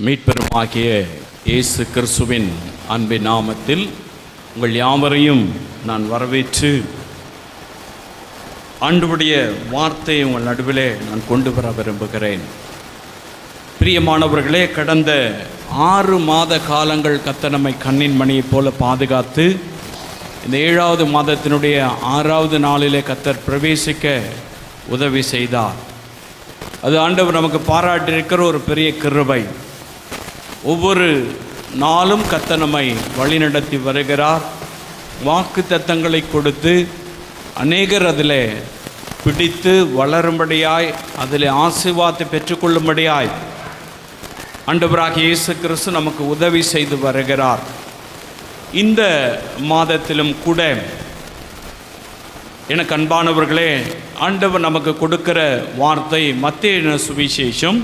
மீட்பெருமாகிய இயேசு கிறிஸ்துவின் அன்பின் நாமத்தில் உங்கள் யாவரையும் நான் வரவேற்று ஆண்டவருடைய வார்த்தையை உங்கள் நடுவிலே நான் கொண்டு வர விரும்புகிறேன். பிரியமானவர்களே, கடந்த 6 மாத காலங்கள் கர்த்தர் நம்மை கண்ணின் மணியைப் போல பாதுகாத்து இந்த 7வது மாதத்தினுடைய 6வது நாளிலே கர்த்தர் பிரவேசிக்க உதவி செய்தார். அது ஆண்டவர் நமக்கு பாராட்டியிருக்கிற ஒரு பெரிய கிருபை. ஒவ்வொரு நாளும் கர்த்தர் நம்மை வழிநடத்தி வருகிறார். வாக்கு தத்தங்களை கொடுத்து அநேகர் அதில் பிடித்து வளரும்படியாய், அதில் ஆசீர்வாதத்தை பெற்றுக்கொள்ளும்படியாய் ஆண்டவராகிய இயேசு கிறிஸ்து நமக்கு உதவி செய்து வருகிறார். இந்த மாதத்திலும் கூட எனக்கு அன்பானவர்களே, ஆண்டவர் நமக்கு கொடுக்கிற வார்த்தை மத்தேயு சுவிசேஷம்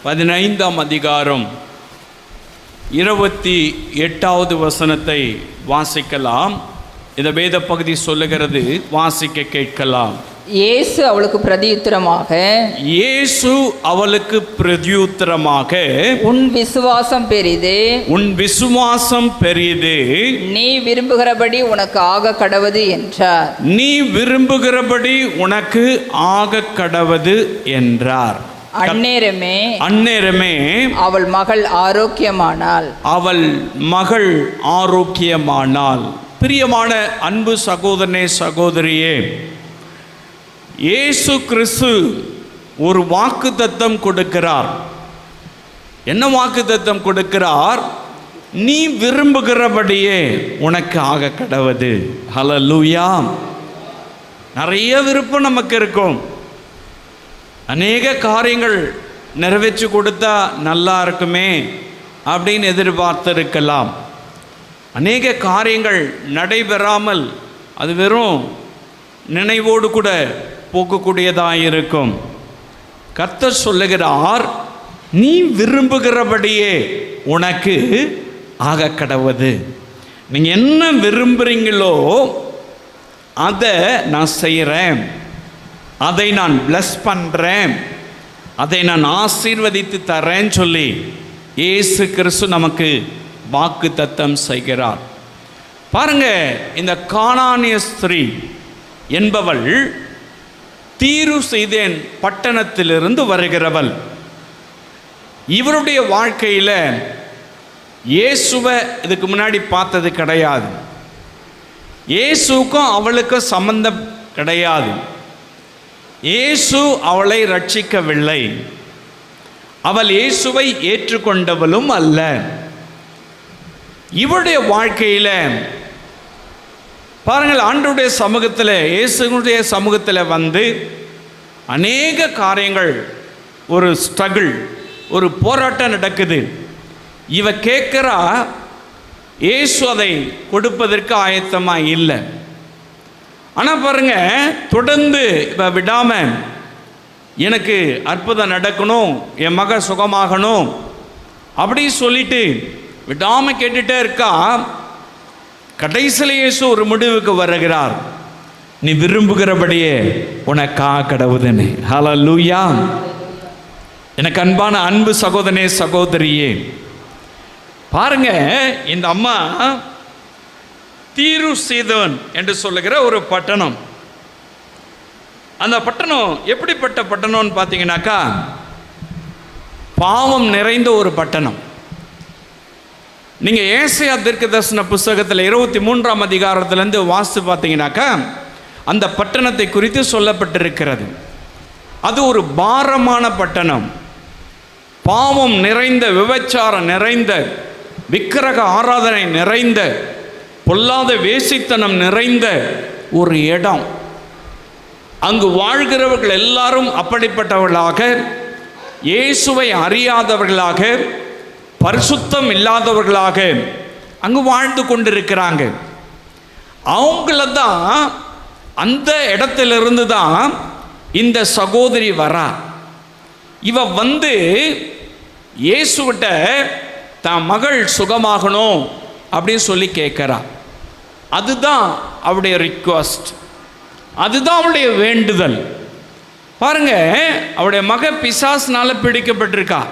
15ஆம் அதிகாரம் 28வது வசனத்தை வாசிக்கலாம். இந்த வேத பகுதி சொல்லுகிறது, வாசிக்க கேட்கலாம். இயேசு அவளுக்கு பிரதியுத்தரமாக உன் விசுவாசம் பெரிது, உன் விசுவாசம் பெரிது, நீ விரும்புகிறபடி உனக்கு ஆக கடவது என்றார். நீ விரும்புகிறபடி உனக்கு ஆக கடவது என்றார். அந்நேரமே அவள் மகள் ஆரோக்கியமானாள். பிரியமான அன்பு சகோதரனே, சகோதரியே, இயேசு கிறிஸ்து ஒரு வாக்குத்தத்தம் கொடுக்கிறார். என்ன வாக்குத்தத்தம் கொடுக்கிறார்? நீ விரும்புகிறபடியே உனக்கு ஆக கடவது. ஹல்லேலூயா. நிறைய விருப்பம் நமக்கு இருக்கும். அநேக காரியங்கள் நிறைவேற்றி கொடுத்தா நல்லா இருக்குமே அப்படின்னு எதிர்பார்த்திருக்கலாம். அநேக காரியங்கள் நடைபெறாமல் அது வெறும் நினைவோடு கூட போக்கக்கூடியதாக இருக்கும். கர்த்தர் சொல்லுகிறார், நீ விரும்புகிறபடியே உனக்கு ஆக கடவது. நீங்கள் என்ன விரும்புகிறீங்களோ அதை நான் செய்கிறேன், அதை நான் பிளஸ் பண்ணுறேன், அதை நான் ஆசீர்வதித்து தரேன்னு சொல்லி இயேசு கிறிஸ்து நமக்கு வாக்கு தத்தம் செய்கிறார். பாருங்க, இந்த கானானிய ஸ்திரீ என்பவள் தீரு சீதோன் பட்டணத்திலிருந்து வருகிறவள். இவருடைய வாழ்க்கையில் இயேசுவை இதுக்கு முன்னாடி பார்த்தது கிடையாது. இயேசுக்கும் அவளுக்கும் சம்பந்தம் கிடையாது. இயேசு அவளை ரட்சிக்கவில்லை. அவள் இயேசுவை ஏற்றுக்கொண்டவளும் அல்ல. இவருடைய வாழ்க்கையில் பாருங்கள், ஆண்டவருடைய சமூகத்தில், இயேசுடைய சமூகத்தில் வந்து அநேக காரியங்கள், ஒரு ஸ்ட்ரகிள், ஒரு போராட்டம் நடக்குது. இவ கேட்குறா, இயேசு அதை கொடுப்பதற்கு ஆயத்தமாக இல்லை. ஆனால் பாருங்க, தொடர்ந்து இப்போ விடாமல் எனக்கு அற்புதம் நடக்கணும், என் மக சுகமாகணும் அப்படி சொல்லிட்டு விடாமல் கேட்டுகிட்டே இருக்கா. கடைசியில் இயேசு ஒரு முடிவுக்கு வருகிறார், நீ விரும்புகிறபடியே உனக்கா கடவுதுன்னு. ஹல்லேலூயா. எனக்கு அன்பான அன்பு சகோதரனே, சகோதரியே, பாருங்க, இந்த அம்மா தீரு சீதோன் என்று சொல்லுகிற ஒரு பட்டணம். அந்த பட்டணம் எப்படிப்பட்ட பட்டணம்னு பார்த்தீங்கன்னாக்கா, பாவம் நிறைந்த ஒரு பட்டணம். நீங்கள் ஏசாயா தீர்க்கதரிசன புஸ்தகத்தில் 23ஆம் அதிகாரத்திலேருந்து வாசித்து பார்த்தீங்கன்னாக்கா, அந்த பட்டணத்தை குறித்து சொல்லப்பட்டிருக்கிறது. அது ஒரு பாரமான பட்டணம், பாவம் நிறைந்த, விபச்சாரம் நிறைந்த, விக்கிரக ஆராதனை நிறைந்த, பொல்லாத வேசித்தனம் நிறைந்த ஒரு இடம். அங்கு வாழ்கிறவர்கள் எல்லாரும் அப்படிப்பட்டவர்களாக, இயேசுவை அறியாதவர்களாக, பரிசுத்தம் இல்லாதவர்களாக அங்கு வாழ்ந்து கொண்டிருக்கிறாங்க. அவங்கள தான், அந்த இடத்திலிருந்து தான் இந்த சகோதரி வரா. இவ வந்து இயேசுவிட்ட தான் மகள் சுகமாகணும் அப்படின்னு சொல்லி கேட்குறா. அதுதான் அவருடைய ரிக்வஸ்ட், அதுதான் அவளுடைய வேண்டுதல். பாருங்க, அவருடைய மக பிசாசினால பிடிக்கப்பட்டிருக்கா.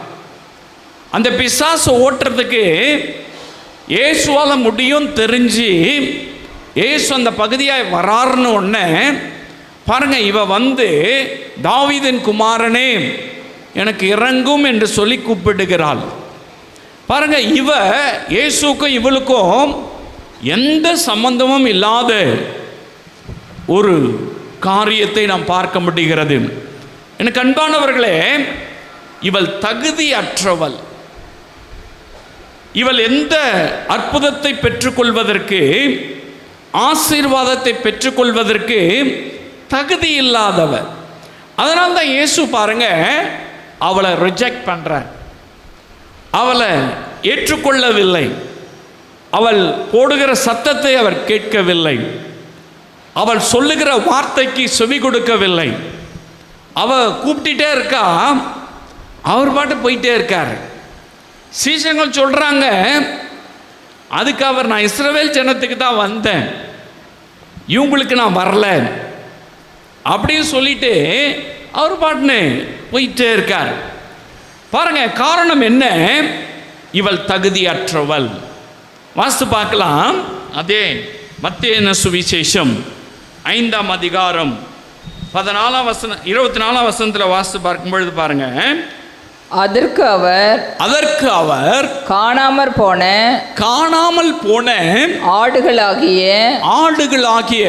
அந்த பிசாசு ஓட்டுறதுக்கு இயேசுவால முடியும் தெரிஞ்சு இயேசு அந்த பகுதியாக வராருன்னு உடனே பாருங்க, இவ வந்து தாவீதின் குமாரனே எனக்கு இறங்கும் என்று சொல்லி கூப்பிடுகிறாள். பாருங்க, இவ இயேசுக்கும் இவளுக்கும் எந்த சம்பந்தமும் இல்லாத ஒரு காரியத்தை நாம் பார்க்க முடிகிறது. எனக்கு அன்பானவர்களே, இவள் தகுதியற்றவள். இவள் எந்த அற்புதத்தை பெற்றுக்கொள்வதற்கு, ஆசீர்வாதத்தை பெற்றுக்கொள்வதற்கு தகுதி இல்லாதவர். அதனால தான் இயேசு பாருங்க அவளை ரிஜெக்ட் பண்றார், அவளை ஏற்றுக்கொள்ளவில்லை, அவள் போடுகிற சத்தத்தை அவர் கேட்கவில்லை, அவள் சொல்லுகிற வார்த்தைக்கு செவி கொடுக்கவில்லை. அவ கூப்பிட்டுட்டே இருக்கா, அவர் பாட்டு போயிட்டே இருக்கார். சீசங்கள் சொல்றாங்க, அதுக்கு அவர் நான் இஸ்ரவேல் ஜனத்துக்கு தான் வந்தேன், இவங்களுக்கு நான் வரல அப்படின்னு சொல்லிட்டு அவர் பாட்டுன்னு போயிட்டே இருக்கார். பாருங்க, காரணம் என்ன? இவள் தகுதியற்றவள். வாஸ்து பார்க்கலாம். அதே மத்தேயு சுவிசேஷம் 5ஆம் அதிகாரம் 14ஆம் வசனம் 24ஆம் வசனத்தில் வாஸ்து பார்க்கும் பொழுது பாருங்க, அதற்கு அவர் காணாமல் போன ஆடுகளாகிய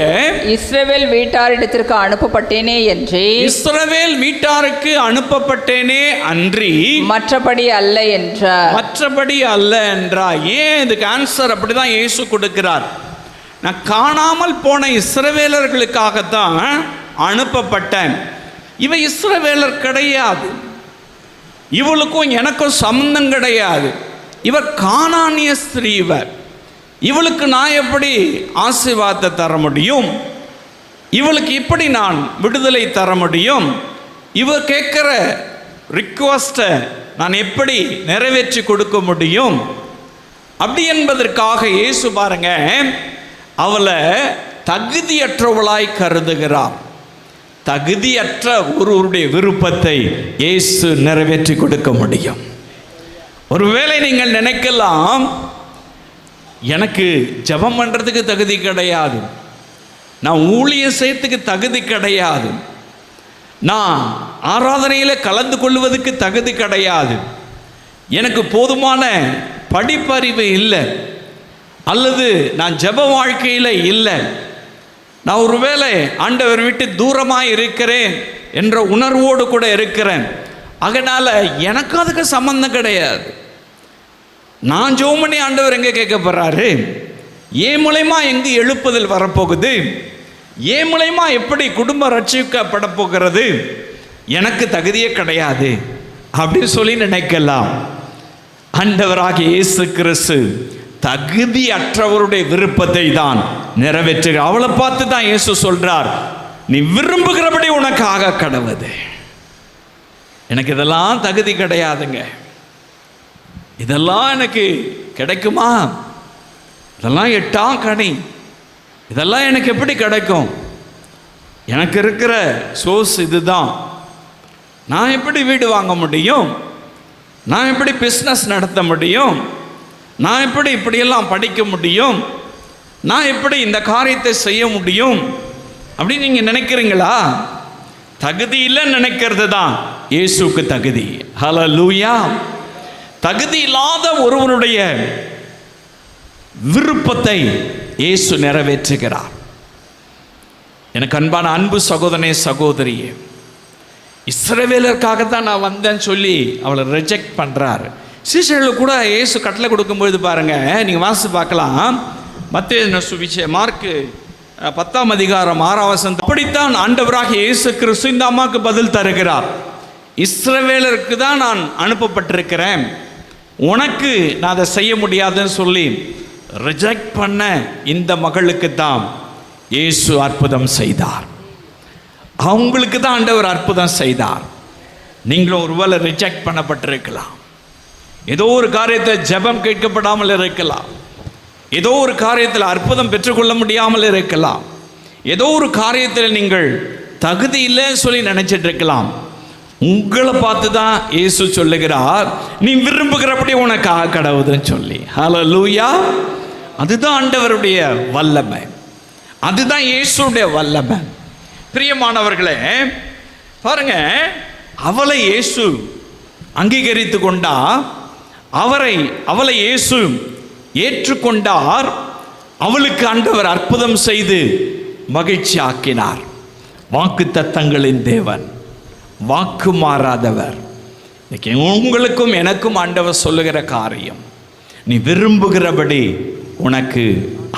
இஸ்ரவேல் வீட்டாரிடத்திற்கு அனுப்பப்பட்டேனே என்று, இஸ்ரவேல் வீட்டாருக்கு அனுப்பப்பட்டேனே அன்றி மற்றபடி அல்ல என்றார். ஏன் இதுக்கு ஆன்சர் அப்படிதான் இயேசு கொடுக்கிறார். நான் காணாமல் போன இஸ்ரவேலர்களுக்காகத்தான் அனுப்பப்பட்டேன். இவ இஸ்ரவேலர் கிடையாது, இவளுக்கும் எனக்கும் சம்பந்தம் கிடையாது. இவர் கானானிய ஸ்திரீ. இவளுக்கு நான் எப்படி ஆசீர்வாதத்தை தர முடியும்? இவளுக்கு இப்படி நான் விடுதலை தர முடியும்? இவ கேட்குற ரிக்வஸ்ட்டை நான் எப்படி நிறைவேற்றி கொடுக்க முடியும்? அப்படி என்பதற்காக இயேசு பாருங்க அவளை தகுதியற்றவளாய் கருதுகிறார். தகுதியற்ற ஒருவருடைய விருப்பத்தை இயேசு நிறைவேற்றி கொடுக்க முடியும். ஒருவேளை நீங்கள் நினைக்கலாம், எனக்கு ஜெபம் பண்ணுறதுக்கு தகுதி கிடையாது, நான் ஊழியம் செய்யறதுக்கு தகுதி கிடையாது, நான் ஆராதனையில் கலந்து கொள்வதற்கு தகுதி கிடையாது, எனக்கு போதுமான படிப்பறிவு இல்லை, அல்லது நான் ஜெப வாழ்க்கையில் இல்லை, நான் ஒருவேளை ஆண்டவர் விட்டு தூரமாக இருக்கிறேன் என்ற உணர்வோடு கூட இருக்கிறேன், அதனால் எனக்கு அதுக்கு சம்பந்தம் கிடையாது. நான் ஜெபம் பண்ணி ஆண்டவர் எங்கே கேட்க போகிறாரு? ஏன் மூலமா எங்கே எழுப்புதல் வரப்போகுது? ஏன் மூலமா எப்படி குடும்பம் ரட்சிக்கப்பட போகிறது? எனக்கு தகுதியே கிடையாது அப்படின்னு சொல்லி நினைக்கலாம். ஆண்டவராகிய இயேசு கிறிஸ்து தகுதியற்றவருடைய விருப்பத்தை தான் நிறைவேற்று. அவளை பார்த்து தான் இயேசு சொல்றார், நீ விரும்புகிறபடி உனக்காக கடவுது. எனக்கு இதெல்லாம் தகுதி கிடையாதுங்க, இதெல்லாம் எனக்கு கிடைக்குமா? இதெல்லாம் எட்டாம் கனி, இதெல்லாம் எனக்கு எப்படி கிடைக்கும்? எனக்கு இருக்கிற சோர்ஸ் இதுதான். நான் எப்படி வீடு வாங்க முடியும்? நான் எப்படி பிஸ்னஸ் நடத்த முடியும்? நான் எப்படி இப்படியெல்லாம் படிக்க முடியும்? நான் எப்படி இந்த காரியத்தை செய்ய முடியும் அப்படின்னு நீங்கள் நினைக்கிறீங்களா? தகுதி இல்லைன்னு நினைக்கிறது தான் இயேசுக்கு தகுதி. ஹல்லேலூயா. தகுதி இல்லாத ஒருவனுடைய விருப்பத்தை இயேசு நிறைவேற்றுகிறார். எனக்கு அன்பான அன்பு சகோதரனே சகோதரியே, இஸ்ரவேலருக்காகத்தான் நான் வந்தேன்னு சொல்லி அவளை ரிஜெக்ட் பண்ணுறாரு. சீஷர்களுக்கு கூட இயேசு கட்டளை கொடுக்கும்பொழுது பாருங்க, நீங்கள் வாசித்து பார்க்கலாம். மத்தேயு சுவிசேஷம் மார்க்கு 10ஆம் அதிகாரம் 6ஆம் வசனம். அப்படித்தான் ஆண்டவராக இயேசு கிறிஸ்து இந்த அம்மாவுக்கு பதில் தருகிறார். இஸ்ரவேலருக்கு தான் நான் அனுப்பப்பட்டிருக்கிறேன், உனக்கு நான் அதை செய்ய முடியாதுன்னு சொல்லி ரிஜெக்ட் பண்ண இந்த மகளுக்கு தான் இயேசு அற்புதம் செய்தார். அவங்களுக்கு தான் ஆண்டவர் அற்புதம் செய்தார். நீங்களும் ஒருவேளை ரிஜெக்ட் பண்ணப்பட்டிருக்கலாம், ஏதோ ஒரு காரியத்தில் ஜெபம் கேட்கப்படாமல் இருக்கலாம், ஏதோ ஒரு காரியத்தில் அற்புதம் பெற்றுக்கொள்ள முடியாமல் இருக்கலாம், ஏதோ ஒரு காரியத்தில் நீங்கள் தகுதி இல்லைன்னு சொல்லி நினைச்சிட்டு இருக்கலாம். உங்களை பார்த்து தான் இயேசு சொல்லுகிறார், நீ விரும்புகிறபடி உனக்கு ஆக கடவுதுன்னு சொல்லி. ஹல்லேலூயா. அதுதான் ஆண்டவருடைய வல்லமை, அதுதான் இயேசுடைய வல்லமை. பிரியமானவர்களே பாருங்க, அவளை இயேசு அங்கீகரித்து கொண்டா, அவளை இயேசு ஏற்றுக்கொண்டார். அவளுக்கு ஆண்டவர் அற்புதம் செய்து மகிழ்ச்சி ஆக்கினார். வாக்கு தத்தங்களின் தேவன், வாக்கு மாறாதவர். இன்னைக்கு உங்களுக்கும் எனக்கும் ஆண்டவர் சொல்லுகிற காரியம், நீ விரும்புகிறபடி உனக்கு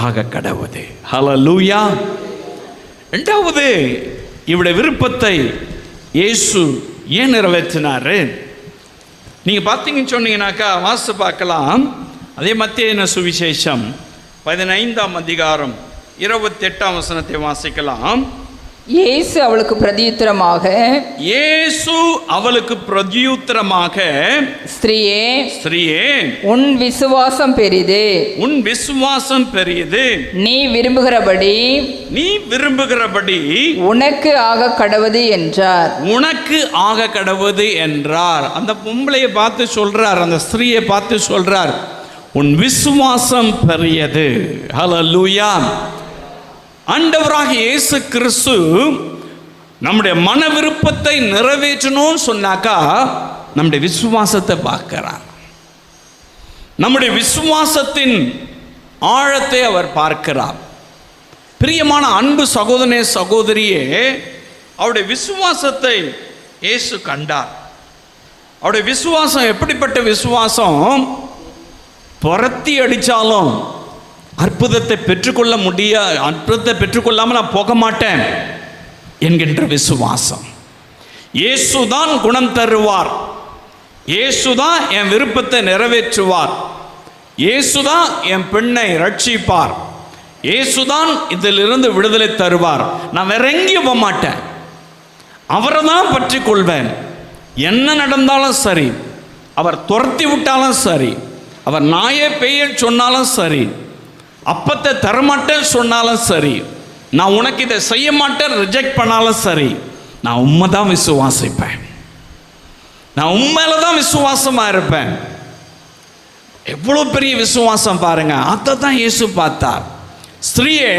ஆக கடவுது. ஹல்லேலூயா. இரண்டாவது, இவருடைய விருப்பத்தை இயேசு ஏன் நிறைவேற்றினாரு? நீங்க பார்த்தீங்கன்னு சொன்னீங்கன்னாக்கா வாசித்து பார்க்கலாம். அதே மத்தேயு சுவிசேஷம் 15ஆம் அதிகாரம் 28ஆம் வசனத்தை வாசிக்கலாம். இயேசு அவளுக்கு பிரதியுத்தரமாக, ஸ்திரீயே, உன் விசுவாசம் பெரிது, நீ விரும்புகிறபடி உனக்கு ஆக கடவுது என்றார். அந்த பொம்பளையை பார்த்து சொல்றார், அந்த ஸ்திரீயை பார்த்து சொல்றார், உன் விசுவாசம் பெரியது. ஹல்லேலூயா. ஆண்டவராக இயேசு கிறிஸ்து நம்முடைய மன விருப்பத்தை நிறைவேற்றணும்னு சொன்னாக்கா நம்முடைய விசுவாசத்தை பார்க்கிறார். நம்முடைய விசுவாசத்தின் ஆழத்தை அவர் பார்க்கிறார். பிரியமான அன்பு சகோதரனே, சகோதரியே, அவருடைய விசுவாசத்தை இயேசு கண்டார். அவருடைய விசுவாசம் எப்படிப்பட்ட விசுவாசம்? புரத்தி அடித்தாலும் அற்புதத்தை பெற்றுக்கொள்ளாமல் நான் போக மாட்டேன் என்கின்ற விசுவாசம். இயேசுதான் குணம் தருவார், இயேசுதான் என் விருப்பத்தை நிறைவேற்றுவார், இயேசுதான் என் பெண்ணை ரட்சிப்பார், இயேசுதான் இதிலிருந்து விடுதலை தருவார். நான் வேற எங்கேயும் போக மாட்டேன், அவரை தான் பற்றி கொள்வேன். என்ன நடந்தாலும் சரி, அவர் துரத்தி விட்டாலும் சரி, அவர் நாயே பெய்ய சொன்னாலும் சரி, அப்பத்தை தரமாட்டேன்னு சொன்னாலும் சரி, நான் உனக்கு இதை செய்ய மாட்டேன் ரிஜெக்ட் பண்ணாலும் சரி, நான் உண்மை தான் விசுவாசிப்பேன், நான் உண்மையில தான் விசுவாசமா இருப்பேன். எவ்வளவு பெரிய விசுவாசம் பாருங்க. அதை தான் இயேசு பார்த்தார். ஸ்திரீயே,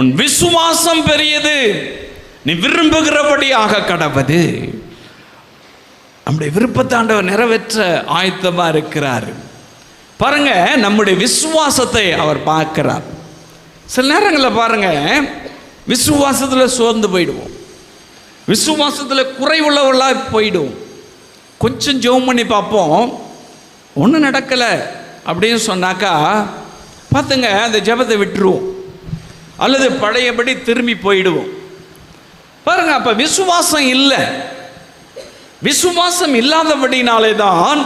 உன் விசுவாசம் பெரியது, நீ விரும்புகிறபடி ஆக கடவுது. நம்முடைய விருப்பத்தை ஆண்டவர் நிறைவேற்ற ஆயத்தமா இருக்கிறார். பாருங்க, நம்முடைய விசுவாசத்தை அவர் பார்க்கிறார். சில நேரங்களில் பாருங்க, விசுவாசத்தில் சோர்ந்து போயிடுவோம், விசுவாசத்தில் குறைவுள்ளவர்களாக போயிடுவோம். கொஞ்சம் ஜெபம் பண்ணி பார்ப்போம், ஒன்றும் நடக்கலை அப்படின்னு சொன்னாக்கா பார்த்துங்க, அந்த ஜெபத்தை விட்டுருவோம் அல்லது பழையபடி திரும்பி போயிடுவோம். பாருங்க, அப்போ விசுவாசம் இல்லை. விசுவாசம் இல்லாதபடினாலே தான்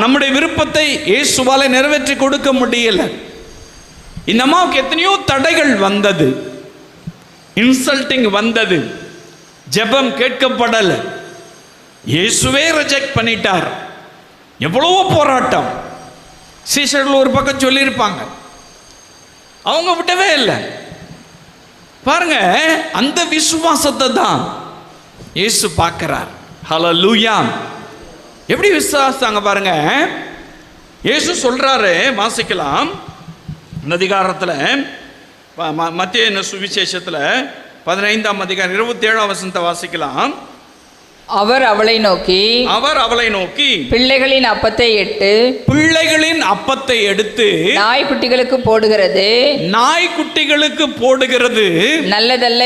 நம்முடைய விருப்பத்தை இயேசுவால நிறைவேற்றி கொடுக்க முடியல. இந்த அம்மாவுக்கு எத்தனையோ தடைகள் வந்தது, இன்சல்ட்டிங் வந்தது, ஜெபம் கேட்கப்படல, இயேசுவே ரிஜெக்ட் பண்ணிட்டார். எவ்வளவோ போராட்டம். சீஷர்கள் ஒரு பக்கம் சொல்லியிருப்பாங்க, அவங்க விட்டவே இல்லை. பாருங்க, அந்த விசுவாசத்தை தான் இயேசு பார்க்கிறார். ஹல்லேலூயா. எப்படி விசுவாசாங்க பாருங்க. இயேசு சொல்றாரு, வாசிக்கலாம் இந்த அதிகாரத்தில், மத்தேயு சுவிசேஷத்தில் 15ஆம் அதிகாரம் 27ஆம் வசனத்தை வாசிக்கலாம். அவர் அவளை நோக்கி பிள்ளைகளின் அப்பத்தை எடுத்து நாய்க்குட்டிகளுக்கு போடுகிறது நல்லதல்ல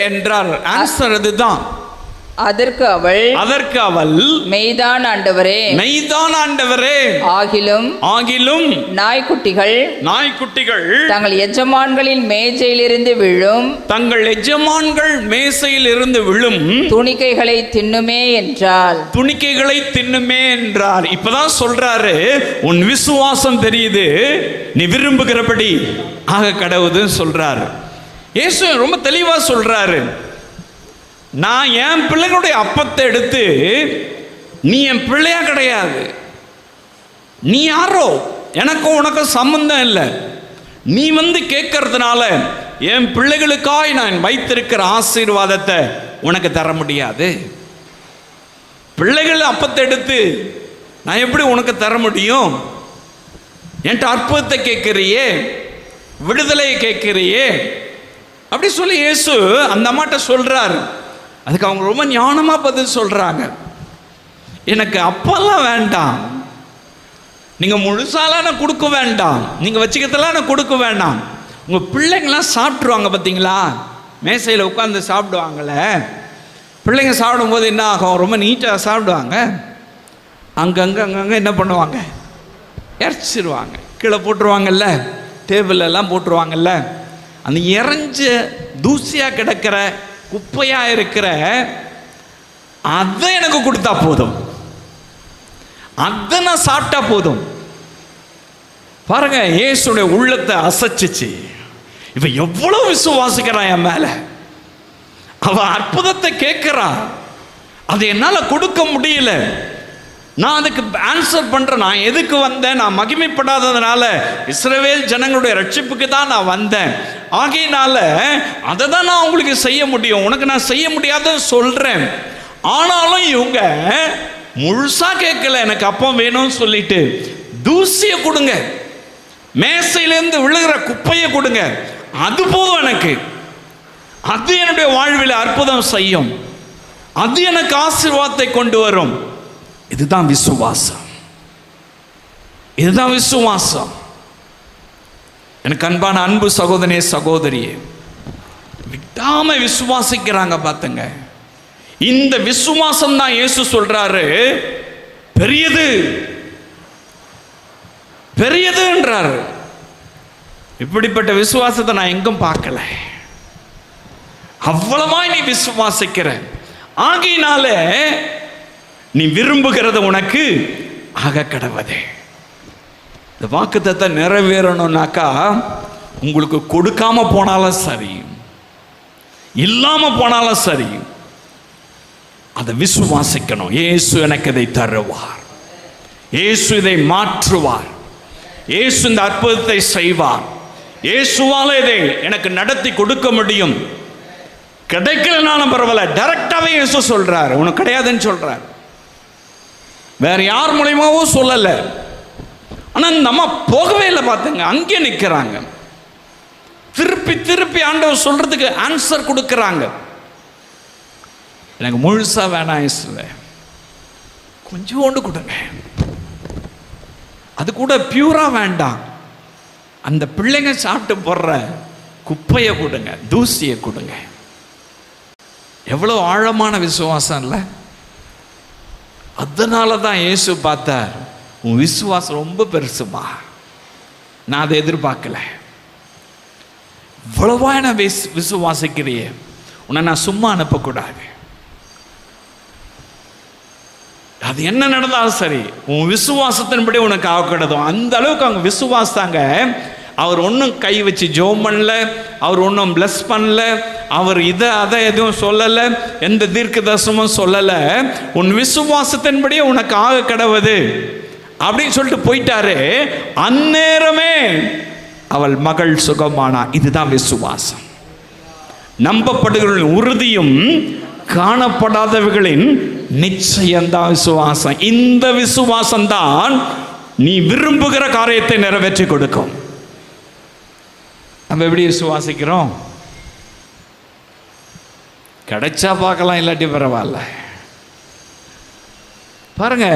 என்றார். ஆன்சர் அதுதான். அதற்கு அவள் மெய்தான் ஆண்டவரே, ஆகிலும் நாய்க்குட்டிகள் தங்கள் எஜமான்களின் மேஜையிலிருந்து விழும் துணிக்கைகளை தின்னுமே என்றார். இப்பதான் சொல்றாரு, உன் விசுவாசம் தெரியுது, நீ விரும்புகிறபடி ஆக கடவுதுன்னு சொல்றாரு. இயேசு ரொம்ப தெளிவா சொல்றாரு, நான் என் பிள்ளைகளுடைய அப்பத்தை எடுத்து, நீ என் பிள்ளையா கிடையாது, நீ யாரோ, எனக்கும் உனக்கும் சம்பந்தம் இல்லை, நீ கேட்கறதுனால என் பிள்ளைகளுக்காய் நான் வைத்திருக்கிற ஆசீர்வாதத்தை உனக்கு தர முடியாது? பிள்ளைகள் அப்பத்தை எடுத்து நான் எப்படி உனக்கு தர முடியும்? என்கிட்ட அற்புதத்தை கேட்கிறியே, விடுதலையை கேட்கிறியே அப்படி சொல்லி இயேசு அந்த அம்மாட்ட சொல்றாரு. அதுக்கு அவங்க ரொம்ப ஞானமா பதில் சொல்றாங்க. எனக்கு அப்பெல்லாம் வேண்டாம், நீங்க முழுசாலாம் நான் கொடுக்க வேண்டாம், நீங்க வச்சுக்கிறதெல்லாம் நான் கொடுக்க வேண்டாம். உங்க பிள்ளைங்களாம் சாப்பிட்ருவாங்க பார்த்தீங்களா, மேசையில் உட்காந்து சாப்பிடுவாங்கள, பிள்ளைங்க சாப்பிடும்போது என்ன ஆகும், ரொம்ப நீட்டாக சாப்பிடுவாங்க. அங்கங்கே என்ன பண்ணுவாங்க, இறச்சிருவாங்க, கீழே போட்டுருவாங்கல்ல, டேபிள் எல்லாம் போட்டுருவாங்கல்ல. அந்த இறஞ்ச தூசியாக கிடக்கிற குப்பையாக இருக்கிற அதை எனக்கு கொடுத்தா போதும், அதை நான் சாப்பிட்டா போதும். பாருங்க, இயேசுடைய உள்ளத்தை அசைச்சிச்சு. இவன் எவ்வளவு விசுவாசிக்கிறான் என் மேல, அவன் அற்புதத்தை கேட்கிறான், அதை என்னால் கொடுக்க முடியல, நான் அதுக்கு ஆன்சர் பண்றேன். நான் எதுக்கு வந்தேன்? நான் மகிமைப்படாததுனால இஸ்ரவேல் ஜனங்களுடைய ரட்சிப்புக்கு தான் நான் வந்தேன். ஆகையினால அதை தான் நான் உங்களுக்கு செய்ய முடியும், உனக்கு நான் செய்ய முடியாதுன்னு சொல்றேன். ஆனாலும் இவங்க முழுசா கேட்கல, எனக்கு அப்பம் வேணும்னு சொல்லிட்டு தூசியை கொடுங்க, மேசையிலேருந்து விழுகிற குப்பையை கொடுங்க, அது போதும் எனக்கு, அது என்னுடைய வாழ்வில் அற்புதம் செய்யும், அது எனக்கு ஆசீர்வாதத்தை கொண்டு வரும். இதுதான் விசுவாசம், இதுதான் விசுவாசம். எனக்கு அன்பான அன்பு சகோதரனே சகோதரியே, விடாம விசுவாசிக்கிறாங்க பாத்துங்க. இந்த விசுவாசம் தான் இயேசு சொல்றாரு பெரியது பெரியதுன்றாரு. இப்படிப்பட்ட விசுவாசத்தை நான் எங்கும் பார்க்கல. அவ்வளவா நீ விசுவாசிக்கிற, ஆகையினால நீ விரும்புகிறது உனக்கு ஆக கடவுதே. இந்த வாக்குத்தத்தை நிறைவேறணும்னாக்கா உங்களுக்கு கொடுக்காம போனாலும் சரி, இல்லாம போனாலும் சரி, அதை விசுவாசிக்கணும். இயேசு எனக்கு இதை தருவார், இயேசு இதை மாற்றுவார், இயேசு இந்த அற்புதத்தை செய்வார், இயேசுவால இதை எனக்கு நடத்தி கொடுக்க முடியும். கிடைக்கலனாலும் பரவாயில்ல, டைரக்டாவே இயேசு சொல்றாரு, உனக்கு கிடையாதுன்னு சொல்றாரு, வேற யார் மூலியமாவும் சொல்லல. ஆனா நம்ம போகவே இல்லை பாத்துங்க, அங்கே நிக்கிறாங்க. திருப்பி திருப்பி ஆண்டவர் சொல்றதுக்கு ஆன்சர் கொடுக்கறாங்க. எனக்கு முழுசா வேணாம் இயேசுவே, கொஞ்சோண்டு கொடுங்க, அது கூட பியூரா வேண்டாம், அந்த பிள்ளைங்க சாப்பிட்டு போடுற குப்பையை கொடுங்க, தூசியை கொடுங்க. எவ்வளவு ஆழமான விசுவாசம் இல்லை? அதனால தான் இயேசு பார்த்தார், உன் விசுவாசம் ரொம்ப பெருசுமா, நான் அதை எதிர்பார்க்கல, இவ்வளவா என்ன விசுவாசிக்கிறியே, உன்னை நான் சும்மா அனுப்பக்கூடாது, அது என்ன நடந்தாலும் சரி உன் விசுவாசத்தின்படி உனக்கு ஆகக்கூடாதும். அந்த அளவுக்கு அவங்க விசுவாசாங்க. அவர் ஒன்றும் கை வச்சு ஜெபம் பண்ணல, அவர் ஒன்றும் பிளஸ் பண்ணல, அவர் இதை அதை எதுவும் சொல்லலை, எந்த தீர்க்க தரிசனமும் சொல்லலை. உன் விசுவாசத்தின்படியே உனக்கு ஆக கடவுது அப்படின்னு சொல்லிட்டு போயிட்டாரு. அந்நேரமே அவள் மகள் சுகமானா. இதுதான் விசுவாசம். நம்பப்படுகிறவர்களின் உறுதியும் காணப்படாதவர்களின் நிச்சயம்தான் விசுவாசம். இந்த விசுவாசம் தான் நீ விரும்புகிற காரியத்தை நிறைவேற்றி கொடுக்கும். நம்ம எப்படி விசுவாசிக்கிறோம்? கிடைச்சா பார்க்கலாம், இல்லாட்டி பரவாயில்ல. பாருங்க,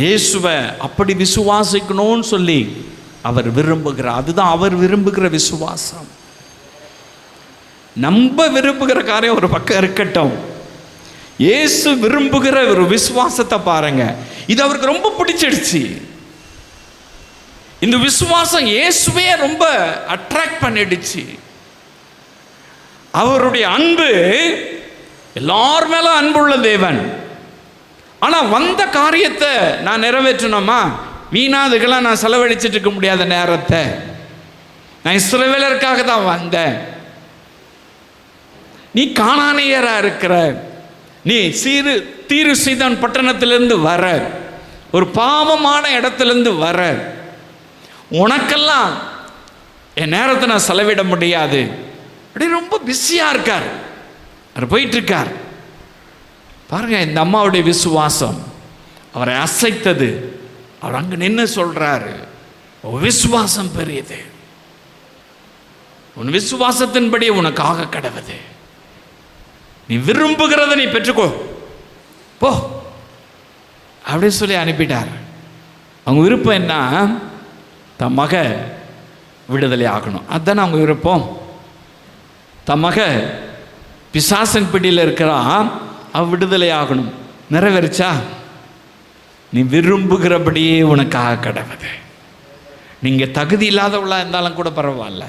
இயேசுவை அப்படி விசுவாசிக்கணும்னு சொல்லி அவர் விரும்புகிறார். அதுதான் அவர் விரும்புகிற விசுவாசம். நம்ம விரும்புகிற காரியம் ஒரு பக்கம் இருக்கட்டும், இயேசு விரும்புகிற ஒரு விசுவாசத்தை பாருங்க. இது அவருக்கு ரொம்ப பிடிச்சிடுச்சு. இந்த விசுவாசம் இயேசுவே ரொம்ப அட்ராக்ட் பண்ணிடுச்சு. அவருடைய அன்பு எல்லார் மேல அன்புள்ள தேவன். ஆனா வந்த காரியத்தை நான் நிறைவேற்றணுமா? வீணா அதுக்கெல்லாம் நான் செலவழிச்சிட்டு இருக்க முடியாத நேரத்தை. நான் இஸ்ரவேலருக்காக தான் வந்தேன். நீ கானானியரா இருக்கிற, நீ தீரு சீதோன் பட்டணத்திலிருந்து வர, ஒரு பாவமான இடத்திலிருந்து வர, உனக்கெல்லாம் என் நேரத்தை நான் செலவிட முடியாது. அப்படி ரொம்ப பிஸியா இருக்கார். அவர் போயிட்டுருக்கார். பாருங்க, இந்த அம்மாவுடைய விசுவாசம் அவரை அசைத்தது. அவர் அங்கே நின்று சொல்கிறாரு, விசுவாசம் பெரியது, உன் விசுவாசத்தின்படி உனக்காக கடவுது, நீ விரும்புகிறத நீ பெற்றுக்கோ போ அப்படின்னு சொல்லி அனுப்பிட்டார். அவங்க விருப்பம் என்ன? தன் மக விடுதலை ஆகணும். அதுதானே அவங்க விருப்பம். தன் மக பிசாசன் பிடியில் இருக்கிறான், அவ விடுதலை ஆகணும். நிறைவேறிச்சா? நீ விரும்புகிறபடியே உனக்காக கடவுது. நீங்கள் தகுதி இல்லாதவளா இருந்தாலும் கூட பரவாயில்ல,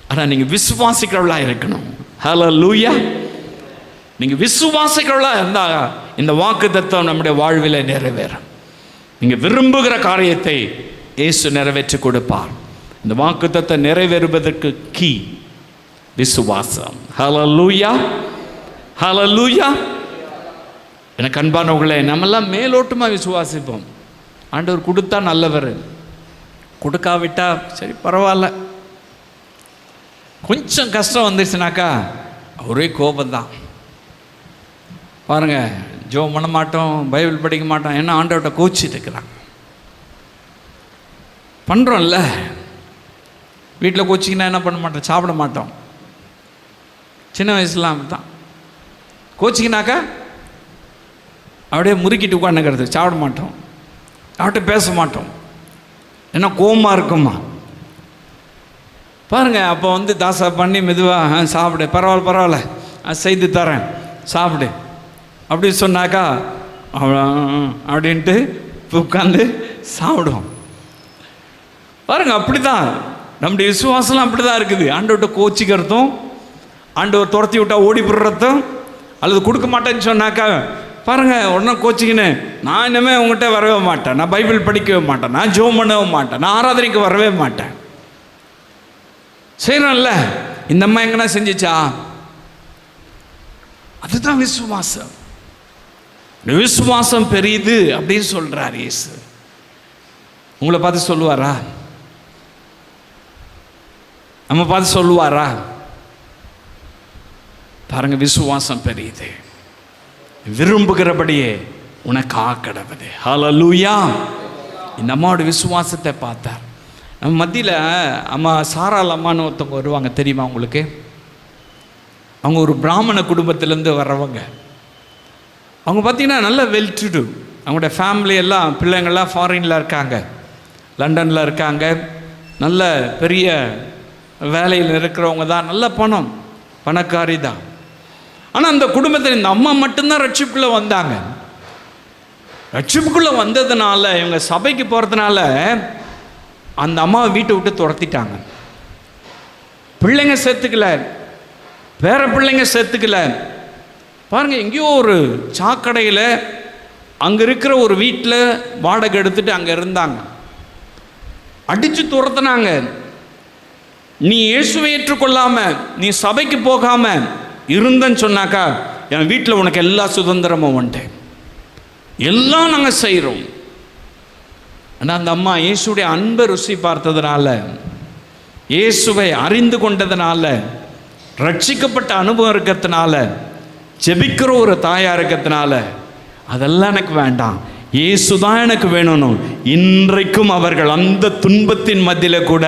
ஆனால் நீங்கள் விசுவாசிக்கிறவளா இருக்கணும். ஹல்லேலூயா. நீங்கள் விசுவாசிக்கிறவளா இருந்தால் இந்த வாக்குத்தத்தம் நம்முடைய வாழ்வில் நிறைவேறும். நீங்கள் விரும்புகிற காரியத்தை இயேசு நிறைவேற்றி கொடுப்பார். இந்த வாக்குத்தத்தம் நிறைவேறுவதற்கு கீ விசுவாசம். ஹல்லேலூயா, ஹல்லேலூயா. எனக்கு அன்பானவர்களே, நம்மெல்லாம் மேலோட்டமாக விசுவாசிப்போம். ஆண்டவர் கொடுத்தா நல்லவர், கொடுக்காவிட்டா சரி பரவாயில்ல. கொஞ்சம் கஷ்டம் வந்துச்சுனாக்கா ஒரே கோபந்தான். பாருங்கள், ஜெபம் பண்ண மாட்டோம், பைபிள் படிக்க மாட்டோம், ஏன்னா ஆண்டவர்கிட்ட கோச்சிட்டு இருக்கிறாங்க. பண்ணுறோம்ல, வீட்டில் கோச்சிங்கன்னா என்ன பண்ண மாட்டோம், சாப்பிட மாட்டோம். சின்ன வயசுலாம் தான் கோச்சிக்கினாக்கா அப்படியே முறுக்கிட்டு உட்காந்துக்கிறது, சாப்பிட மாட்டோம், அவர்கிட்ட பேச மாட்டோம், ஏன்னா கோபமாக இருக்குமா. பாருங்கள், அப்போ வந்து தாசா பண்ணி மெதுவாக சாப்பிடு, பரவாயில்ல பரவாயில்ல செய்து தரேன் சாப்பிடு அப்படி சொன்னாக்கா அப்படின்ட்டு உட்காந்து சாப்பிடுவோம். பாருங்கள், அப்படி தான் நம்முடைய விசுவாசம்லாம் அப்படி தான் இருக்குது. ஆண்டவர்கிட்ட கோச்சிக்கிறதும், ஆண்டவர் துரத்தி விட்டால் ஓடி போடுறதும், அல்லது கொடுக்க மாட்டேன்னு சொன்னாக்கா பாருங்கள் உடனே கோச்சிக்கின்னு நான் இனிமேல் உங்கள்கிட்ட வரவே மாட்டேன், நான் பைபிள் படிக்கவே மாட்டேன், நான் ஜெபம் பண்ணவே மாட்டேன், நான் ஆராதனைக்கு வரவே மாட்டேன். செய்யணும்ல. இந்த அம்மா எங்கன்னா செஞ்சிச்சா? அதுதான் விசுவாசம். விசுவாசம் பெரியது அப்படின்னு சொல்றார் இயேசு. உங்களை பார்த்து சொல்லுவாரா? நம்ம பார்த்து சொல்லுவாரா? பாருங்க, விசுவாசம் பெரியது, விரும்புகிறபடியே உனக்காக கடவுது. ஹல்லேலூயா. இந்த அம்மாவோட விசுவாசத்தை பார்த்தார். நம்ம மத்தியில் அம்மா சாராள் அம்மான்னு ஒருத்தவங்க வருவாங்க, தெரியுமா உங்களுக்கு? அவங்க ஒரு பிராமண குடும்பத்திலேருந்து வர்றவங்க. அவங்க பார்த்திங்கன்னா நல்ல வெல் டு டூ. அவங்களோட ஃபேமிலி எல்லாம், பிள்ளைங்கள்லாம் ஃபாரினில் இருக்காங்க, லண்டனில் இருக்காங்க, நல்ல பெரிய வேலையில் இருக்கிறவங்க தான், நல்ல பணக்காரி தான். ஆனால் அந்த குடும்பத்தில் இந்த அம்மா மட்டும்தான் ரட்சிப்புக்குள்ளே வந்தாங்க. ரட்சிப்புக்குள்ளே வந்ததுனால, இவங்க சபைக்கு போகிறதுனால அந்த அம்மாவை வீட்டை விட்டு துரத்திட்டாங்க. பிள்ளைங்க சேர்த்துக்கல, பேர பிள்ளைங்க சேர்த்துக்கல. பாருங்கள், எங்கேயோ ஒரு சாக்கடையில் அங்கே இருக்கிற ஒரு வீட்டில் வாடகை எடுத்துட்டு அங்கே இருந்தாங்க. அடித்து துரத்துனாங்க. நீ இயேசுவை ஏற்றுக்கொள்ளாமல் நீ சபைக்கு போகாமல் இருந்தன்னு சொன்னாக்கா என் வீட்டில் உனக்கு எல்லா சுதந்திரமும் வந்துட்டேன், எல்லாம் நாங்கள் செய்கிறோம். ஆனால் அந்த அம்மா இயேசுடைய அன்பை ருசி பார்த்ததுனால, இயேசுவை அறிந்து கொண்டதுனால, ரட்சிக்கப்பட்ட அனுபவம் இருக்கிறதுனால, ஜெபிக்கிற ஒரு தாயாக இருக்கிறதுனால, அதெல்லாம் எனக்கு வேண்டாம், இயேசு தான் எனக்கு வேணும். இன்றைக்கும் அவர்கள் அந்த துன்பத்தின் மத்தியில் கூட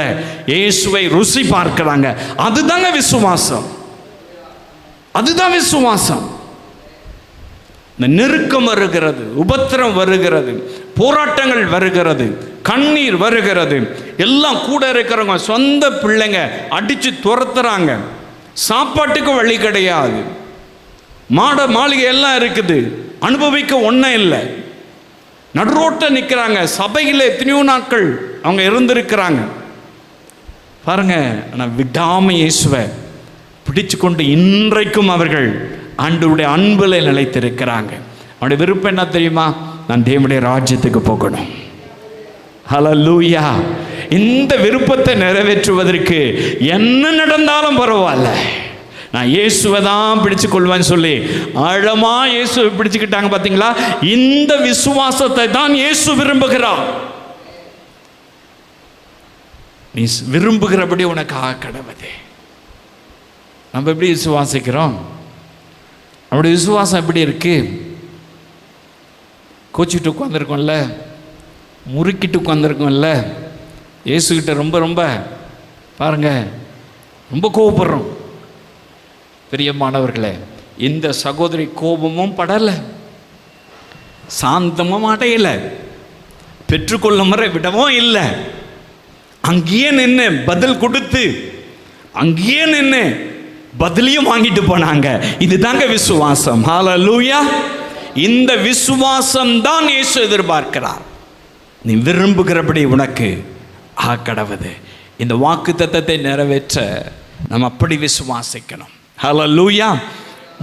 இயேசுவை ருசி பார்க்கிறாங்க. அதுதாங்க விசுவாசம், அதுதான் விசுவாசம். இந்த நெருக்கம் வருகிறது, உபத்திரம் வருகிறது, போராட்டங்கள் வருகிறது, கண்ணீர் வருகிறது, எல்லாம் கூட இருக்கிறவங்க சொந்த பிள்ளைங்க அடித்து துரத்துறாங்க, சாப்பாட்டுக்கு வழி கிடையாது, மாளிகை எல்லாம் இருக்குது, அனுபவிக்க ஒன்றும் இல்லை, நடுரோட்ட நிற்கிறாங்க. சபையில் எத்தனையோ நாட்கள் அவங்க இருந்திருக்கிறாங்க. பாருங்க, ஆனால் விடாம இயேசுவை பிடிச்சு கொண்டு இன்றைக்கும் அவர்கள் ஆண்டவருடைய அன்புல நிலைத்திருக்கிறாங்க. அவனுடைய விருப்பம் என்ன தெரியுமா? நான் தேவனுடைய ராஜ்யத்துக்கு போகணும். ஹல்லேலூயா. இந்த விருப்பத்தை நிறைவேற்றுவதற்கு என்ன நடந்தாலும் பரவாயில்ல, நான் இயேசுவை தான் பிடிச்சு கொள்வேன்னு சொல்லி ஆழமா இயேசுவை பிடிச்சுக்கிட்டாங்க. பார்த்தீங்களா? இந்த விசுவாசத்தை தான் இயேசு விரும்புகிறார். நீ விரும்புகிறபடி உனக்காக கடவுளே. நம்ம எப்படி விசுவாசிக்கிறோம்? நம்முடைய விசுவாசம் எப்படி இருக்கு? கோச்சிட்டு உட்காந்துருக்கோம்ல, முறுக்கிட்டு உட்காந்துருக்கோம்ல, இயேசுகிட்ட ரொம்ப ரொம்ப பாருங்க ரொம்ப கோபப்படுறோம். பிரியமானவர்களே, இந்த சகோதரி கோபமும் படலை, சாந்தமும் அடையலை, பெற்றுக்கொள்ளும் முறை விடவும் இல்லை. அங்கேயே நின்று பதில் கொடுத்து, அங்கேயே நின்று பதிலையும் வாங்கிட்டு போனாங்க. இதுதாங்க விசுவாசம். ஹல்லேலூயா! இந்த விசுவாசம் தான் இயேசு எதிர்பார்க்கிறார். நீ விரும்புகிறபடி உனக்கு ஆக்கடவது. இந்த வாக்கு தத்தத்தை நிறைவேற்ற நம்ம அப்படி விசுவாசிக்கணும். ஹல்லேலூயா!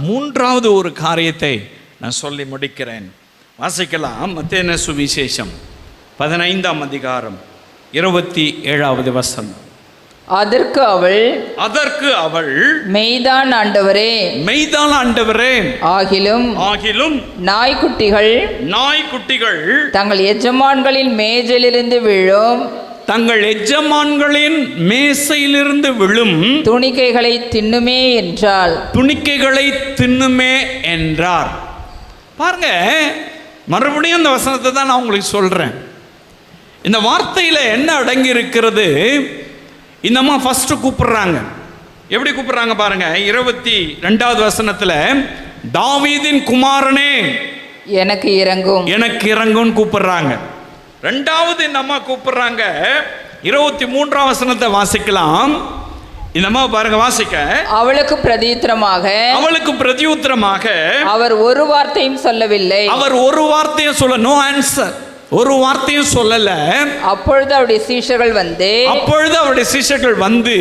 மூன்றாவது ஒரு காரியத்தை நான் சொல்லி முடிக்கிறேன். வாசிக்கலாம். மத்தேயு சுவிசேஷம் 15ஆம் அதிகாரம் 27வது வசனம். அதற்கு அவள் மெய்தான் ஆண்டவரே, மெய்தான் ஆண்டவரே, ஆகிலும் நாய்க்குட்டிகள் தங்கள் எஜமான்களின் மேஜையிலிருந்து விழும், தங்கள் எஜமான்களின் மேசையிலிருந்து விழும் துணிக்கைகளை தின்னுமே என்றாள். துணிக்கைகளை தின்னுமே என்றார். பாருங்க, மறுபடியும் அந்த வசனத்தை தான் நான் உங்களுக்கு சொல்றேன். இந்த வார்த்தையில் என்ன அடங்கி இருக்கிறது? இந்த அம்மா ஃபர்ஸ்ட் கூப்பிடுறாங்க. எப்படி கூப்பிடுறாங்க பாருங்க. 22வது வசனத்தில், தாவீதின் குமாரனே எனக்கு இறங்கும் கூப்பிடுறாங்க. ரெண்டாவது இந்த அம்மா கூப்பிடுறாங்க. 23ஆம் வசனத்தை வாசிக்கலாம். இந்த அம்மா பாருங்க, வாசிக்க. அவளுக்கு பிரதியுத்தரமாக அவர் ஒரு வார்த்தையும் சொல்லவில்லை. அவர் ஒரு வார்த்தையும் சொல்ல, நோ ஆன்சர், ஒரு வார்த்தையும் சொல்லல. அப்பொழுது அவருடைய சீஷர்கள் வந்து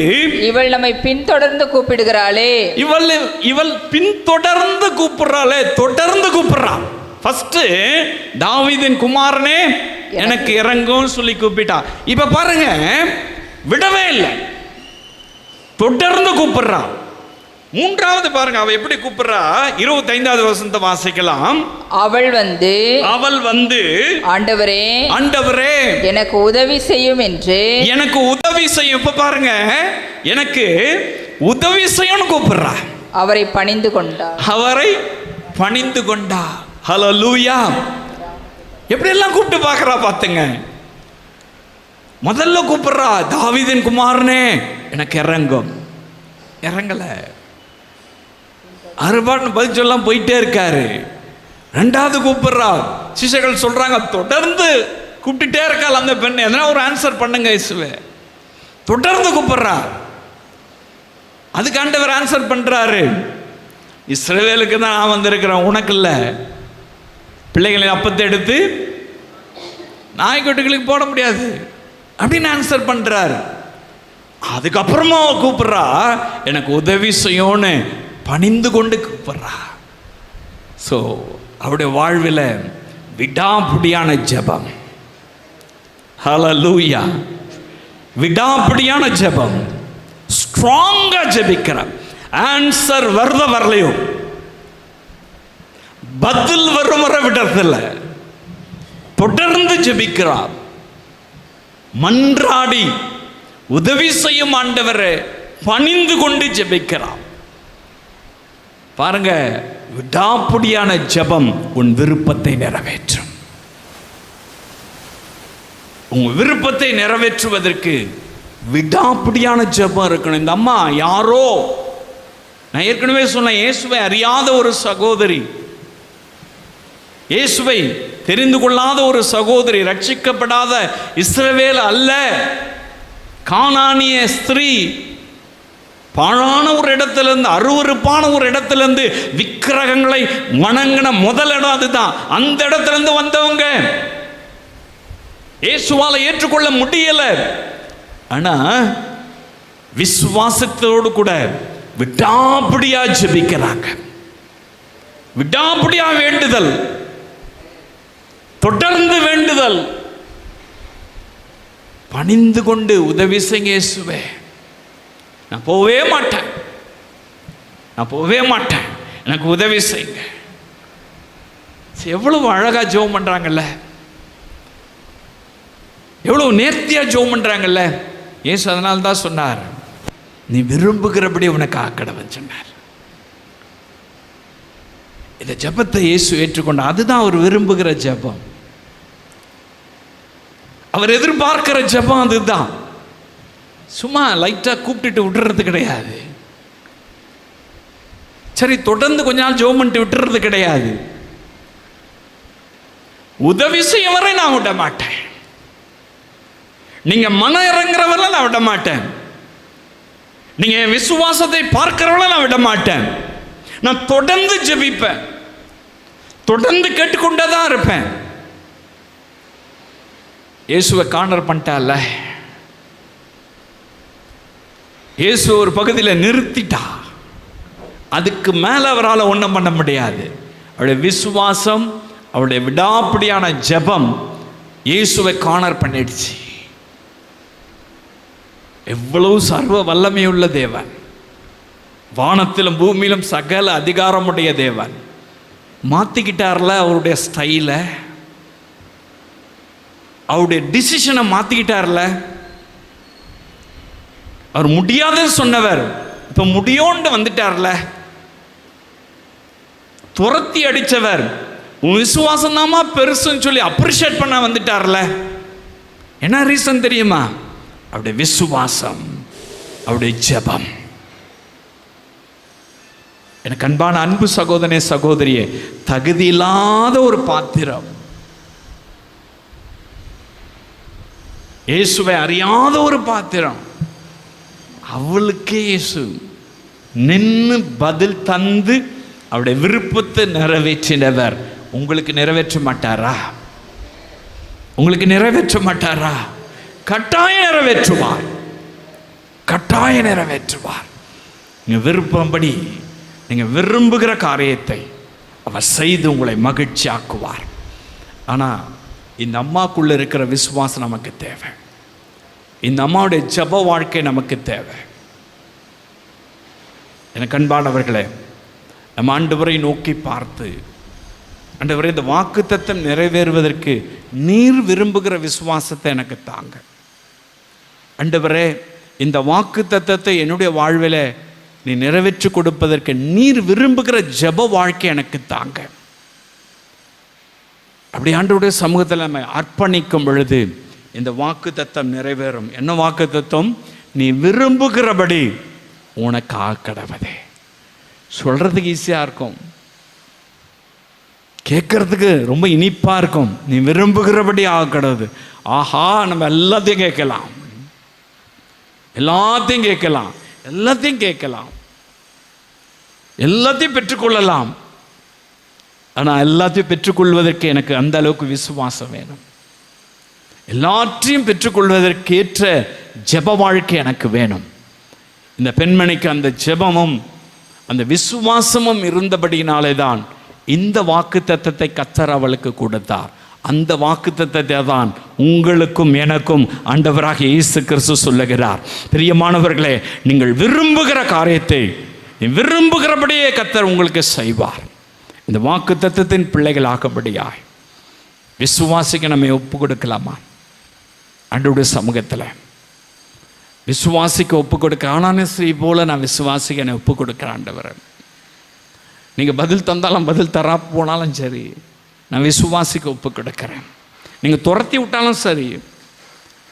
இவள் நம்மை பின்தொடர்ந்து கூப்பிடுகிறாளே, இவள் பின்தொடர்ந்து கூப்பிடுறாளே, தொடர்ந்து கூப்பிடுறான். ஃபர்ஸ்ட் தாவீதின் குமாரனே எனக்கு இறங்கும் சொல்லி கூப்பிட்டா. இப்ப பாருங்க, விடவே இல்லை, தொடர்ந்து கூப்பிடுறான். மூன்றாவது பாருங்க, அவ எப்படி கூப்பிடுறா. 25வது வசனத்தை வாசிக்கலாம். அவள் வந்து ஆண்டவரே எனக்கு உதவி செய்யும் என்று, எனக்கு உதவி செய்யும். இப்ப பாருங்க, எனக்கு உதவி செய்யணும் கூப்பிடுறா. அவரை பணிந்து கொண்டா. ஹல்லேலூயா! எப்படி எல்லாம் கூப்பிட்டு பார்க்கறா பாத்துங்க. முதல்ல கூப்பிடுறா, தாவீதின் குமாரனே எனக்கு இறங்கல. அறுபாடு பதில் சொல்லாம் போயிட்டே இருக்காரு. ரெண்டாவது கூப்பிடுறா, சிஷ்யர்கள் சொல்றாங்க தொடர்ந்து கூப்பிட்டுட்டே இருக்காள் அந்த பெண், எதனா ஒரு ஆன்சர் பண்ணுங்க இயேசுவே. தொடர்ந்து கூப்பிடுறா. அதுக்கு ஆண்டவர் ஆன்சர் பண்றாரு, இஸ்ரவேலுக்கு தான் நான் வந்திருக்கிறேன், உனக்கு இல்லை. பிள்ளைகளின் அப்பத்தை எடுத்து நாய்க்குட்டிகளுக்கு போட முடியாது அப்படின்னு ஆன்சர் பண்றாரு. அதுக்கப்புறமா கூப்பிடுறா, எனக்கு உதவி செய்யும்னு பணிந்து கொண்டு கூப்பிடுறா. ஸோ அவருடைய வாழ்வில் விடாப்பிடியான ஜெபம். ஹல்லேலூயா! விடாப்பிடியான ஜெபம், ஸ்ட்ராங்கா ஜெபிக்கிறார். ஆன்சர் வரலையோ, பதில் வரும் வர விடுறதில்ல, தொடர்ந்து ஜெபிக்கிறார். மன்றாடி உதவி செய்யும் ஆண்டவரை பணிந்து கொண்டு ஜெபிக்கிறார். பாருங்க, விடாப்பிடியான ஜெபம் உன் விருப்பத்தை நிறைவேற்றும். உங்க விருப்பத்தை நிறைவேற்றுவதற்கு விடாப்பிடியான ஜெபம் இருக்கணும். இந்த அம்மா யாரோ, நான் ஏற்கனவே சொன்னேன், இயேசுவை அறியாத ஒரு சகோதரி, இயேசுவை தெரிந்து கொள்ளாத ஒரு சகோதரி, ரட்சிக்கப்படாத இஸ்ரவேல் அல்ல, கானானிய ஸ்திரீ, பாழான ஒரு இடத்திலிருந்து, அருவருப்பான ஒரு இடத்திலிருந்து, விக்கிரகங்களை வணங்கின முதல் இடம் அதுதான். அந்த இடத்திலிருந்து வந்தவங்க இயேசுவால ஏற்றுக்கொள்ள முடியல. ஆனா விசுவாசத்தோடு கூட விடாப்பிடியா ஜெபிக்கிறாங்க. விடாப்பிடியா வேண்டுதல், தொடர்ந்து வேண்டுதல், பணிந்து கொண்டு உதவி செய்ய இயேசுவே, நான் போவே மாட்டேன், எனக்கு உதவி செய்யுங்க. எவ்வளவு அழகா ஜெபம் பண்றாங்கல்ல, எவ்வளவு நேர்த்தியா ஜெபம் பண்றாங்கல்ல. இயேசு அதனால தான் சொன்னார், நீ விரும்புகிறபடி உனக்கு ஆக்கடவன் சொன்னார். இந்த ஜெபத்தை இயேசு ஏற்றுக்கொண்ட. அதுதான் அவர் விரும்புகிற ஜெபம், அவர் எதிர்பார்க்கிற ஜெபம். அதுதான் சும்மா லைட்டா கூப்பிட்டுட்டு விட்டுறது கிடையாது. சரி தொடர்ந்து கொஞ்ச நாள் ஜெபம் பண்ணிட்டு விட்டுறது கிடையாது. உதவி செய்ய வரை நான் விட மாட்டேன். நீங்க மனம் இறங்குறவரை நான் விட மாட்டேன். நீங்க என் விசுவாசத்தை பார்க்கிறவளை நான் விட மாட்டேன். நான் தொடர்ந்து ஜெபிப்பேன், தொடர்ந்து கேட்டுக்கொண்டே தான் இருப்பேன். இயேசுவை கார்னர் பண்ணிட்டால, இயேசு ஒரு பகுதியில் நிறுத்திட்டா. அதுக்கு மேல அவரால் ஒன்றும் பண்ண முடியாது. அவருடைய விசுவாசம், அவருடைய விடாப்பிடியான ஜெபம் இயேசுவை கார்னர் பண்ணிடுச்சு. எவ்வளவு சர்வ வல்லமையுள்ள தேவன், வானத்திலும் பூமியிலும் சகல அதிகாரமுடைய தேவன் மாத்திக்கிட்டார்ல அவருடைய ஸ்டைல, அவருடைய டிசிஷனை மாத்திக்கிட்டார்ல. அவர் முடியாதுன்னு சொன்னவர் இப்ப முடியோண்டு வந்துட்டார்ல. துரத்தி அடிச்சவர் உன் விசுவாசம் தாமா பெருசுன்னு சொல்லி அப்ரிஷியேட் பண்ண வந்துட்டார்ல. என்ன ரீசன் தெரியுமா? அவருடைய விசுவாசம், அவருடைய ஜெபம். எனக்கு அன்பான அன்பு சகோதரனே சகோதரியே, தகுதி இல்லாத ஒரு பாத்திரம், இயேசுவை அறியாத ஒரு பாத்திரம், அவளுக்கே இயேசு நின்று பதில் தந்து அவருடைய விருப்பத்தை நிறைவேற்றினவர். உங்களுக்கு நிறைவேற்ற மாட்டாரா? உங்களுக்கு நிறைவேற்ற மாட்டாரா? கட்டாயம் நிறைவேற்றுவார், கட்டாயம் நிறைவேற்றுவார். நீங்க விருப்பம்படி, நீங்க விரும்புகிற காரியத்தை அவர் செய்து உங்களை மகிழ்ச்சி ஆக்குவார். ஆனா இந்த அம்மாக்குள்ள இருக்கிற விசுவாசம் நமக்கு தேவை. இந்த அம்மாவுடைய ஜெப வாழ்க்கை நமக்கு தேவை. எனக்கு அன்பானவர்களே, நம்ம ஆண்டவரை நோக்கி பார்த்து, ஆண்டவரே இந்த வாக்குத்தத்தம் நிறைவேறுவதற்கு நீர் விரும்புகிற விசுவாசத்தை எனக்கு தாங்க. ஆண்டவரே இந்த வாக்குத்தத்தத்தை என்னுடைய வாழ்வில் நீ நிறைவேற்றி கொடுப்பதற்கு நீர் விரும்புகிற ஜெப வாழ்க்கை எனக்கு தாங்க. அப்படி ஆண்டவருடைய சமூகத்தில் நம்ம அர்ப்பணிக்கும் பொழுது இந்த வாக்குத்தத்தம் நிறைவேறும். என்ன வாக்குத்தத்தம்? நீ விரும்புகிறபடி உனக்கு ஆக்கடவதே. சொல்றதுக்கு ஈஸியா இருக்கும், கேட்கறதுக்கு ரொம்ப இனிப்பா இருக்கும். நீ விரும்புகிறபடி ஆக்கடவுது. ஆஹா, நம்ம எல்லாத்தையும் கேட்கலாம், எல்லாத்தையும் கேட்கலாம், எல்லாத்தையும் கேட்கலாம், எல்லாத்தையும் பெற்றுக்கொள்ளலாம். ஆனால் எல்லாத்தையும் பெற்றுக்கொள்வதற்கு எனக்கு அந்த அளவுக்கு விசுவாசம் வேணும். எல்லாற்றையும் பெற்றுக்கொள்வதற்கு ஏற்ற ஜெப வாழ்க்கை எனக்கு வேணும். இந்த பெண்மணிக்கு அந்த ஜெபமும் அந்த விசுவாசமும் இருந்தபடியினாலே தான் இந்த வாக்குத்தத்தத்தை கர்த்தர் அவளுக்கு கொடுத்தார். அந்த வாக்குத்தத்தத்தை தான் உங்களுக்கும் எனக்கும் ஆண்டவராக இயேசு கிறிஸ்து சொல்லுகிறார். பிரியமானவர்களே, நீங்கள் விரும்புகிற காரியத்தை விரும்புகிறபடியே கர்த்தர் உங்களுக்கு செய்வார். இந்த வாக்குத்தத்தத்தின் பிள்ளைகளாகபடியாய் விசுவாசிக்க நம்ம ஒப்பு கொடுக்கலாமா? ஆண்டவருடைய சமூகத்தில் விசுவாசிக்க ஒப்பு கொடுக்க. ஆனானே ஸ்ரீ போல நான் விசுவாசிக்க என்னை ஒப்பு கொடுக்கிறேன் ஆண்டவரே. நீங்கள் பதில் தந்தாலும் பதில் தரா போனாலும் சரி, நான் விசுவாசிக்க ஒப்பு கொடுக்கிறேன். நீங்கள் துரத்தி விட்டாலும் சரி,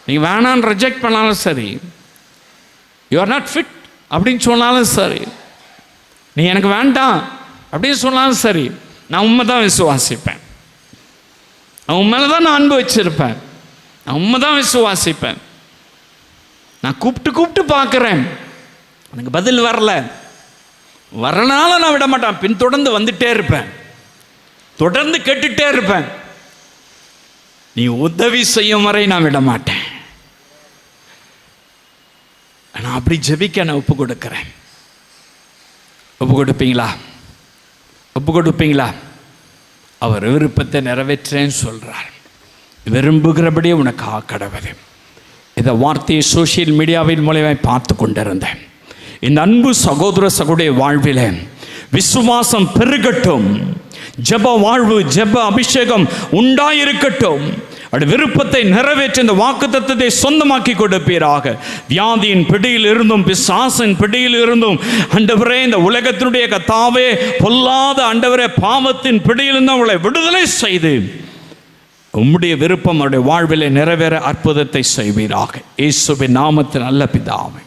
நீங்கள் வேணான்னு ரிஜெக்ட் பண்ணாலும் சரி, யூ ஆர் நாட் ஃபிட் அப்படின்னு சொன்னாலும் சரி, நீ எனக்கு வேண்டாம் அப்படின்னு சொன்னாலும் சரி, நான் உண்மை தான் விசுவாசிப்பேன். நான் உண்மையில தான் நான் அன்பு வச்சிருப்பேன். நான் உண்மை தான் விசுவாசிப்பேன். நான் கூப்பிட்டு பார்க்குறேன், எனக்கு பதில் வரல, வரனால நான் விட மாட்டேன். பின்தொடர்ந்து வந்துட்டே இருப்பேன், தொடர்ந்து கேட்டுட்டே இருப்பேன். நீ உதவி செய்யும் வரை நான் விட மாட்டேன். நான் அப்படி ஜெபிக்க நான் ஒப்பு கொடுக்கிறேன். ஒப்பு கொடுப்பீங்களா? ஒப்பு கொடுப்பீங்களா? அவர் விருப்பத்தை நிறைவேற்றேன்னு சொல்றார். விரும்புகிறபடியே உனக்கு ஆக்கடவது. இந்த வார்த்தையை சோசியல் மீடியாவின் மூலமாக பார்த்து கொண்டிருந்தேன். இந்த அன்பு சகோதர சகோதரிய வாழ்வில் விசுவாசம் பெருகட்டும், ஜெப வாழ்வு, ஜெப அபிஷேகம் உண்டாயிருக்கட்டும். அவருடைய விருப்பத்தை நிறைவேற்றி இந்த வாக்குத்தத்தத்தை சொந்தமாக்கி கொடுப்பீராக. வியாதியின் பிடியில் இருந்தும் பிசாசின் பிடியில் இருந்தும் ஆண்டவரே, இந்த உலகத்தினுடைய கர்த்தாவே பொல்லாத ஆண்டவரே பாவத்தின் பிடியிலிருந்து அவளை விடுதலை செய்து உம்முடைய விருப்பம் அவருடைய வாழ்விலே நிறைவேற அற்புதத்தை செய்வீராக. இயேசுவின் நாமத்தில் நல்ல பிதாவே.